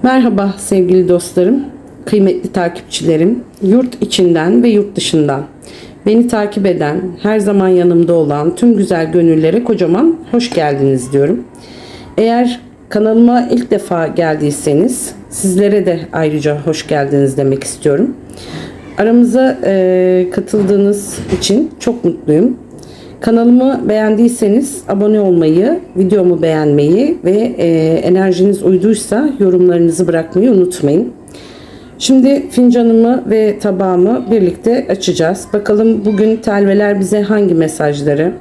Merhaba sevgili dostlarım, kıymetli takipçilerim, yurt içinden ve yurt dışından beni takip eden, her zaman yanımda olan tüm güzel gönüllere kocaman hoş geldiniz diyorum. Eğer kanalıma ilk defa geldiyseniz sizlere de ayrıca hoş geldiniz demek istiyorum. Aramıza katıldığınız için çok mutluyum. Kanalımı beğendiyseniz abone olmayı, videomu beğenmeyi ve enerjiniz uyduysa yorumlarınızı bırakmayı unutmayın. Şimdi fincanımı ve tabağımı birlikte açacağız. Bakalım bugün telveler bize hangi mesajları,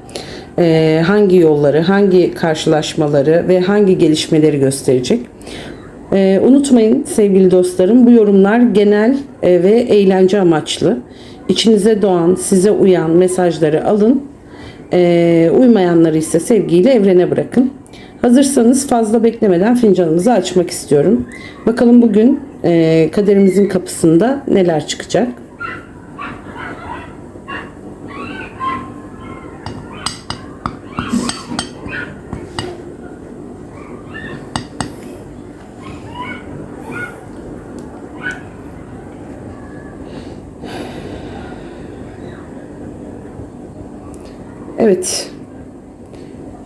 hangi yolları, hangi karşılaşmaları ve hangi gelişmeleri gösterecek. Unutmayın sevgili dostlarım, bu yorumlar genel ve eğlence amaçlı. İçinize doğan, size uyan mesajları alın. Uymayanları ise sevgiyle evrene bırakın. Hazırsanız fazla beklemeden fincanımızı açmak istiyorum. Bakalım bugün kaderimizin kapısında neler çıkacak. Evet.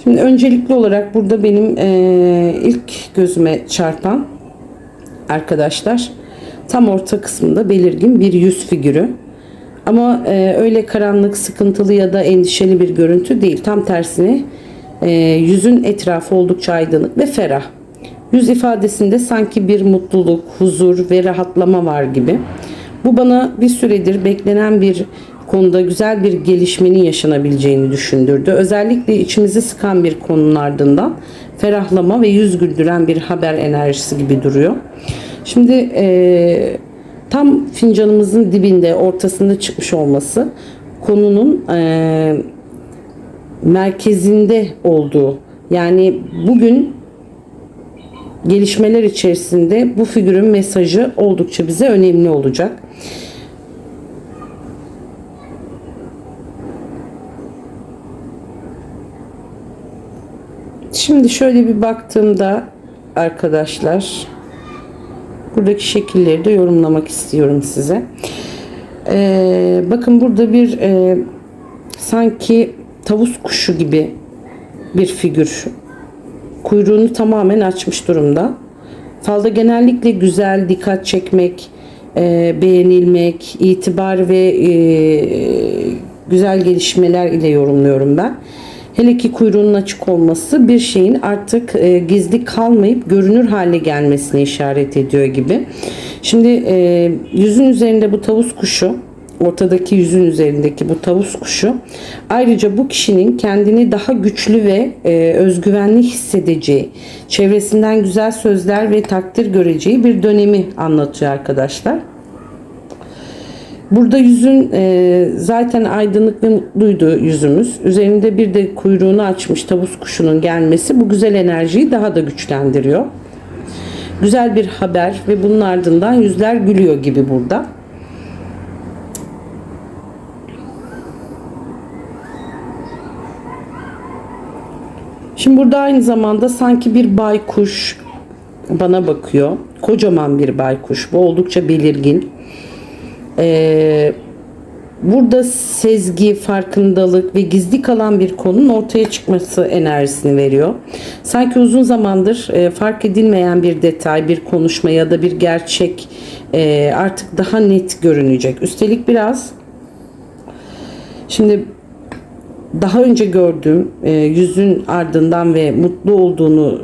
Şimdi öncelikli olarak burada benim ilk gözüme çarpan arkadaşlar tam orta kısmında belirgin bir yüz figürü. Ama öyle karanlık, sıkıntılı ya da endişeli bir görüntü değil. Tam tersine yüzün etrafı oldukça aydınlık ve ferah. Yüz ifadesinde sanki bir mutluluk, huzur ve rahatlama var gibi. Bu bana bir süredir beklenen bir konuda güzel bir gelişmenin yaşanabileceğini düşündürdü. Özellikle içimizi sıkan bir konunun ardından ferahlama ve yüz güldüren bir haber enerjisi gibi duruyor. Şimdi tam fincanımızın dibinde, ortasında çıkmış olması konunun merkezinde olduğu, yani bugün gelişmeler içerisinde bu figürün mesajı oldukça bize önemli olacak. Şimdi şöyle bir baktığımda arkadaşlar, buradaki şekilleri de yorumlamak istiyorum size. Bakın burada bir sanki tavus kuşu gibi bir figür. Kuyruğunu tamamen açmış durumda. Falda genellikle güzel, dikkat çekmek, beğenilmek, itibar ve güzel gelişmeler ile yorumluyorum ben. Hele ki kuyruğunun açık olması bir şeyin artık gizli kalmayıp görünür hale gelmesine işaret ediyor gibi. Şimdi yüzün üzerinde bu tavus kuşu, ortadaki yüzün üzerindeki bu tavus kuşu ayrıca bu kişinin kendini daha güçlü ve özgüvenli hissedeceği, çevresinden güzel sözler ve takdir göreceği bir dönemi anlatıyor arkadaşlar. Burada yüzün zaten aydınlık ve mutluydu yüzümüz. Üzerinde bir de kuyruğunu açmış tavus kuşunun gelmesi bu güzel enerjiyi daha da güçlendiriyor. Güzel bir haber ve bunun ardından yüzler gülüyor gibi burada. Şimdi burada aynı zamanda sanki bir baykuş bana bakıyor. Kocaman bir baykuş. Bu oldukça belirgin. Burada sezgi, farkındalık ve gizli kalan bir konunun ortaya çıkması enerjisini veriyor. Sanki uzun zamandır fark edilmeyen bir detay, bir konuşma ya da bir gerçek artık daha net görünecek. Üstelik biraz şimdi daha önce gördüğüm yüzün ardından ve mutlu olduğunu,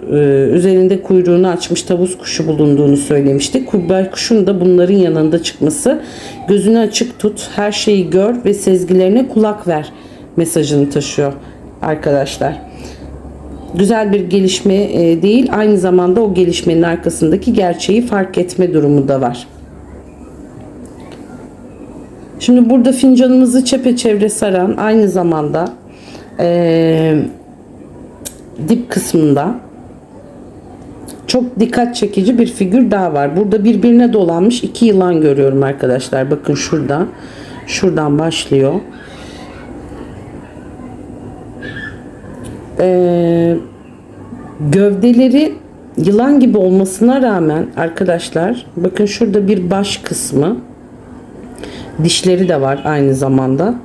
üzerinde kuyruğunu açmış tavus kuşu bulunduğunu söylemişti. Kubbay kuşun da bunların yanında çıkması, gözünü açık tut, her şeyi gör ve sezgilerine kulak ver mesajını taşıyor arkadaşlar. Güzel bir gelişme değil, aynı zamanda o gelişmenin arkasındaki gerçeği fark etme durumu da var. Şimdi burada fincanımızı çepeçevre saran, aynı zamanda dip kısmında çok dikkat çekici bir figür daha var. Burada birbirine dolanmış iki yılan görüyorum arkadaşlar. Bakın şurada. Şuradan başlıyor. Gövdeleri yılan gibi olmasına rağmen arkadaşlar, bakın şurada bir baş kısmı, dişleri de var aynı zamanda.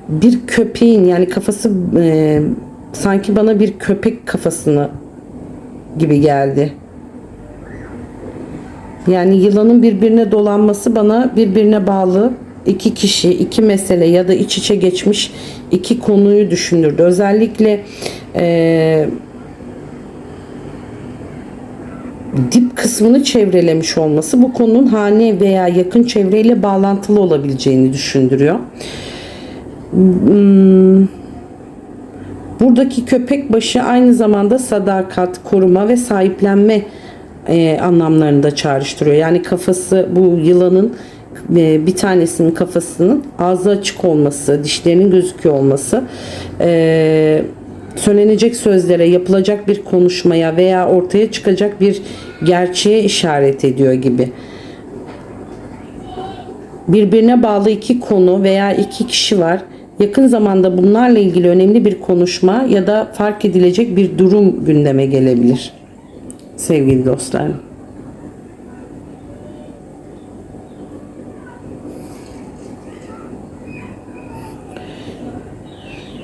Bir köpeğin, yani kafası sanki bana bir köpek kafasını gibi geldi. Yani yılanın birbirine dolanması bana birbirine bağlı iki kişi, iki mesele ya da iç içe geçmiş iki konuyu düşündürdü. Özellikle dip kısmını çevrelemiş olması bu konunun hane veya yakın çevreyle bağlantılı olabileceğini düşündürüyor. Buradaki köpek başı aynı zamanda sadakat, koruma ve sahiplenme anlamlarını da çağrıştırıyor. Yani kafası, bu yılanın bir tanesinin kafasının ağzı açık olması, dişlerinin gözüküyor olması, söylenecek sözlere, yapılacak bir konuşmaya veya ortaya çıkacak bir gerçeğe işaret ediyor gibi. Birbirine bağlı iki konu veya iki kişi var. Yakın zamanda bunlarla ilgili önemli bir konuşma ya da fark edilecek bir durum gündeme gelebilir sevgili dostlar.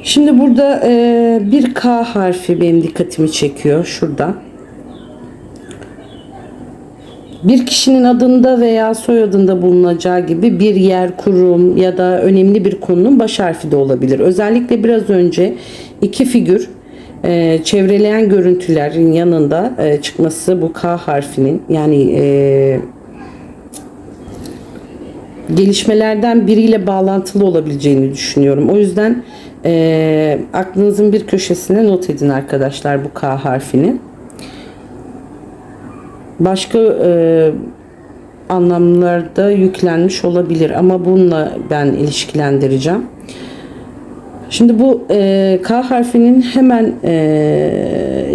Şimdi burada bir K harfi benim dikkatimi çekiyor şurada. Bir kişinin adında veya soyadında bulunacağı gibi bir yer, kurum ya da önemli bir konunun baş harfi de olabilir. Özellikle biraz önce iki figür çevreleyen görüntülerin yanında çıkması bu K harfinin, yani gelişmelerden biriyle bağlantılı olabileceğini düşünüyorum. O yüzden aklınızın bir köşesine not edin arkadaşlar bu K harfini. Başka anlamlarda yüklenmiş olabilir ama bununla ben ilişkilendireceğim. Şimdi bu K harfinin hemen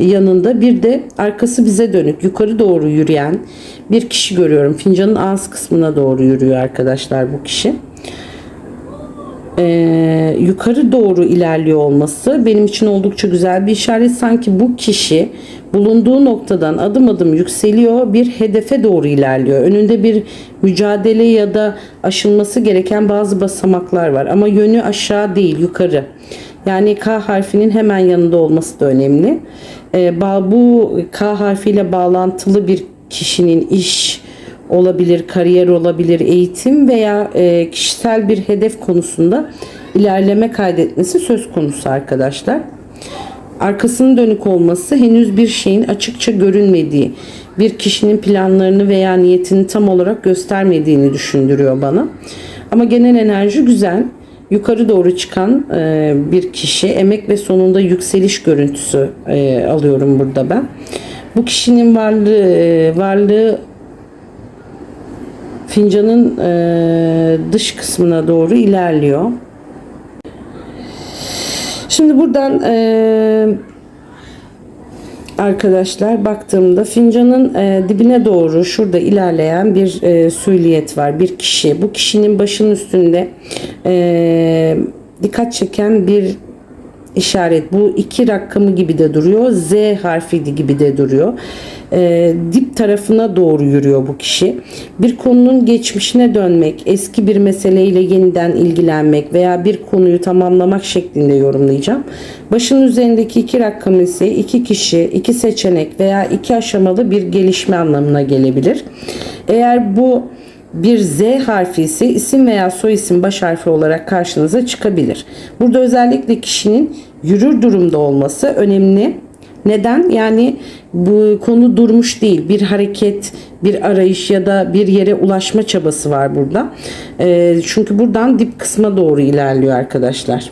yanında bir de arkası bize dönük yukarı doğru yürüyen bir kişi görüyorum. Fincanın ağız kısmına doğru yürüyor arkadaşlar bu kişi. Yukarı doğru ilerliyor olması benim için oldukça güzel bir işaret. Sanki bu kişi bulunduğu noktadan adım adım yükseliyor, bir hedefe doğru ilerliyor. Önünde bir mücadele ya da aşılması gereken bazı basamaklar var ama yönü aşağı değil, yukarı. Yani K harfinin hemen yanında olması da önemli. Bu K harfiyle bağlantılı bir kişinin iş olabilir, kariyer olabilir, eğitim veya kişisel bir hedef konusunda ilerleme kaydetmesi söz konusu arkadaşlar. Arkasının dönük olması henüz bir şeyin açıkça görünmediği, bir kişinin planlarını veya niyetini tam olarak göstermediğini düşündürüyor bana. Ama genel enerji güzel. Yukarı doğru çıkan bir kişi, emek ve sonunda yükseliş görüntüsü alıyorum burada ben. Bu kişinin varlığı fincanın dış kısmına doğru ilerliyor. Şimdi buradan arkadaşlar baktığımda fincanın dibine doğru şurada ilerleyen bir süliyet var. Bir kişi. Bu kişinin başının üstünde dikkat çeken bir işaret. Bu 2 rakamı gibi de duruyor. Z harfi gibi de duruyor. Dip tarafına doğru yürüyor bu kişi. Bir konunun geçmişine dönmek, eski bir meseleyle yeniden ilgilenmek veya bir konuyu tamamlamak şeklinde yorumlayacağım. Başın üzerindeki 2 rakam ise 2 kişi, 2 seçenek veya 2 aşamalı bir gelişme anlamına gelebilir. Eğer bu bir Z harfi ise isim veya soyisim baş harfi olarak karşınıza çıkabilir. Burada özellikle kişinin yürür durumda olması önemli. Neden? Yani bu konu durmuş değil. Bir hareket, bir arayış ya da bir yere ulaşma çabası var burada. Çünkü buradan dip kısma doğru ilerliyor arkadaşlar.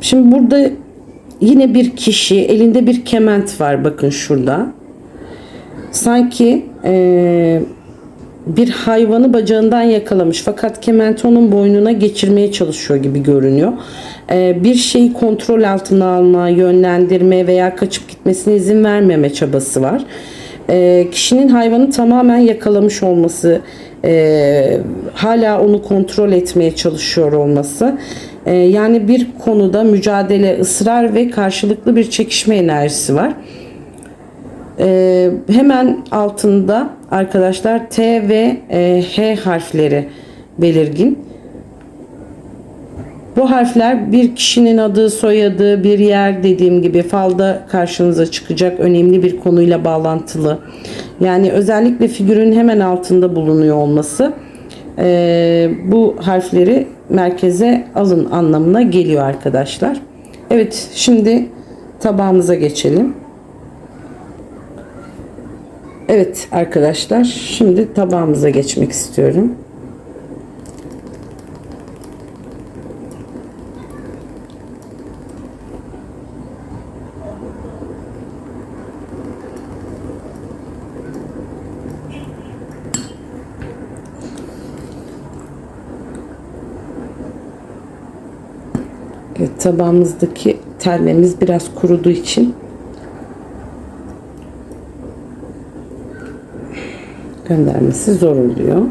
Şimdi burada yine bir kişi, elinde bir kement var, bakın şurada. Sanki bir hayvanı bacağından yakalamış fakat kementi onun boynuna geçirmeye çalışıyor gibi görünüyor. Bir şeyi kontrol altına alma, yönlendirme veya kaçıp gitmesine izin vermeme çabası var. Kişinin hayvanı tamamen yakalamış olması, hala onu kontrol etmeye çalışıyor olması, yani bir konuda mücadele, ısrar ve karşılıklı bir çekişme enerjisi var. Hemen altında arkadaşlar T ve H harfleri belirgin. Bu harfler bir kişinin adı, soyadı, bir yer, dediğim gibi falda karşınıza çıkacak önemli bir konuyla bağlantılı. Yani özellikle figürün hemen altında bulunuyor olması bu harfleri merkeze alın anlamına geliyor arkadaşlar. Evet, şimdi tabağımıza geçelim. Evet arkadaşlar, şimdi tabağımıza geçmek istiyorum. Evet, tabağımızdaki tellerimiz biraz kuruduğu için göndermesi zor oluyor.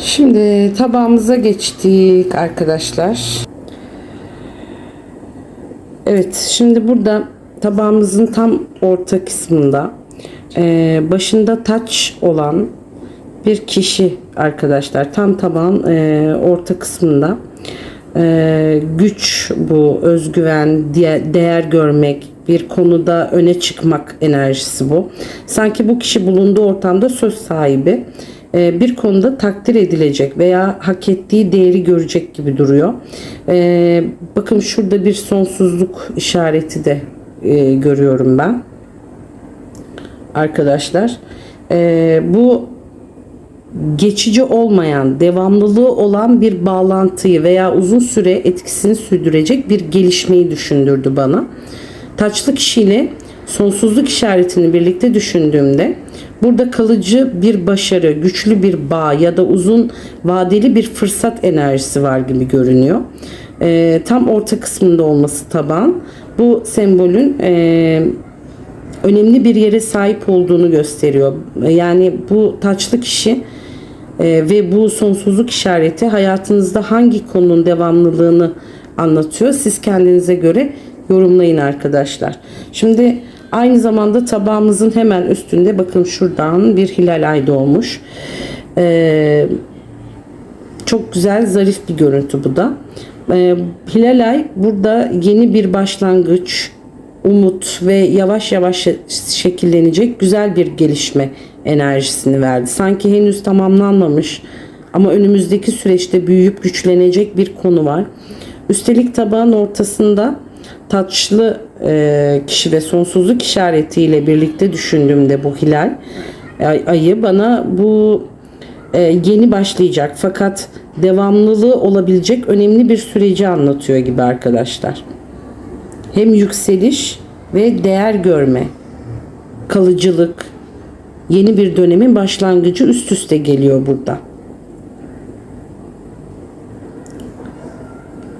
Şimdi tabağımıza geçtik arkadaşlar. Evet, şimdi burada tabağımızın tam orta kısmında başında taç olan bir kişi arkadaşlar, tam tabağın orta kısmında güç, bu özgüven, değer görmek, bir konuda öne çıkmak enerjisi bu. Sanki bu kişi bulunduğu ortamda söz sahibi, bir konuda takdir edilecek veya hak ettiği değeri görecek gibi duruyor. Bakın şurada bir sonsuzluk işareti de görüyorum ben arkadaşlar. Bu geçici olmayan, devamlılığı olan bir bağlantıyı veya uzun süre etkisini sürdürecek bir gelişmeyi düşündürdü bana. Taçlı kişiyle sonsuzluk işaretini birlikte düşündüğümde burada kalıcı bir başarı, güçlü bir bağ ya da uzun vadeli bir fırsat enerjisi var gibi görünüyor. Tam orta kısmında olması tabağın bu sembolün önemli bir yere sahip olduğunu gösteriyor. Yani bu taçlı kişi ve bu sonsuzluk işareti hayatınızda hangi konunun devamlılığını anlatıyor. Siz kendinize göre yorumlayın arkadaşlar. Şimdi aynı zamanda tabağımızın hemen üstünde bakın şuradan bir hilal ay doğmuş. Çok güzel, zarif bir görüntü bu da. Hilal ay burada yeni bir başlangıç, umut ve yavaş yavaş şekillenecek güzel bir gelişme enerjisini verdi. Sanki henüz tamamlanmamış ama önümüzdeki süreçte büyüyüp güçlenecek bir konu var. Üstelik tabağın ortasında taçlı kişi ve sonsuzluk işaretiyle birlikte düşündüğümde bu hilal ayı bana bu yeni başlayacak fakat devamlılığı olabilecek önemli bir süreci anlatıyor gibi arkadaşlar. Hem yükseliş ve değer görme, kalıcılık, yeni bir dönemin başlangıcı üst üste geliyor burada.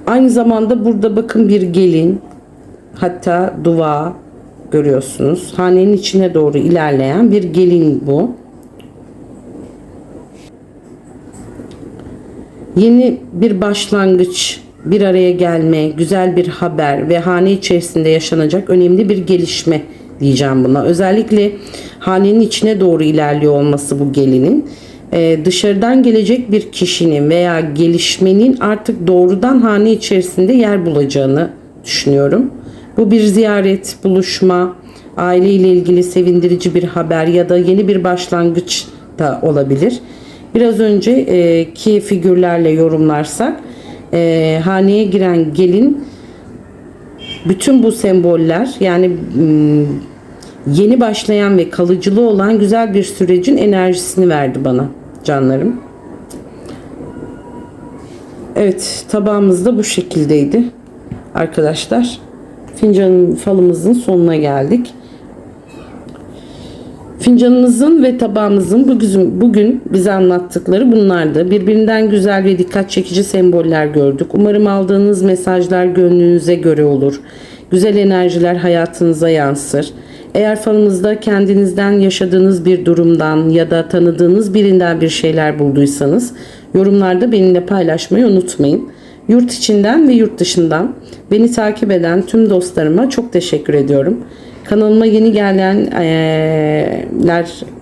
Aynı zamanda burada bakın bir gelin, hatta dua görüyorsunuz. Hanenin içine doğru ilerleyen bir gelin bu. Yeni bir başlangıç, bir araya gelme, güzel bir haber ve hane içerisinde yaşanacak önemli bir gelişme diyeceğim buna. Özellikle hanenin içine doğru ilerliyor olması bu gelinin. Dışarıdan gelecek bir kişinin veya gelişmenin artık doğrudan hane içerisinde yer bulacağını düşünüyorum. Bu bir ziyaret, buluşma, aile ile ilgili sevindirici bir haber ya da yeni bir başlangıç da olabilir. Biraz önceki figürlerle yorumlarsak haneye giren gelin, bütün bu semboller yani yeni başlayan ve kalıcılığı olan güzel bir sürecin enerjisini verdi bana canlarım. Evet, tabağımız da bu şekildeydi arkadaşlar. Fincanın falımızın sonuna geldik. Fincanımızın ve tabağımızın bugün bize anlattıkları bunlardı. Birbirinden güzel ve dikkat çekici semboller gördük. Umarım aldığınız mesajlar gönlünüze göre olur. Güzel enerjiler hayatınıza yansır. Eğer falınızda kendinizden yaşadığınız bir durumdan ya da tanıdığınız birinden bir şeyler bulduysanız yorumlarda benimle paylaşmayı unutmayın. Yurt içinden ve yurt dışından beni takip eden tüm dostlarıma çok teşekkür ediyorum. Kanalıma yeni gelenler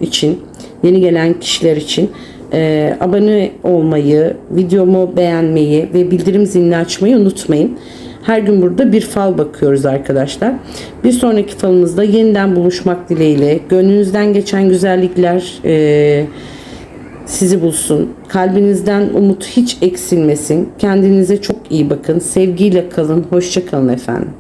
için, yeni gelen kişiler için abone olmayı, videomu beğenmeyi ve bildirim zilini açmayı unutmayın. Her gün burada bir fal bakıyoruz arkadaşlar. Bir sonraki falımızda yeniden buluşmak dileğiyle. Gönlünüzden geçen güzellikler sizi bulsun. Kalbinizden umut hiç eksilmesin. Kendinize çok iyi bakın. Sevgiyle kalın. Hoşça kalın efendim.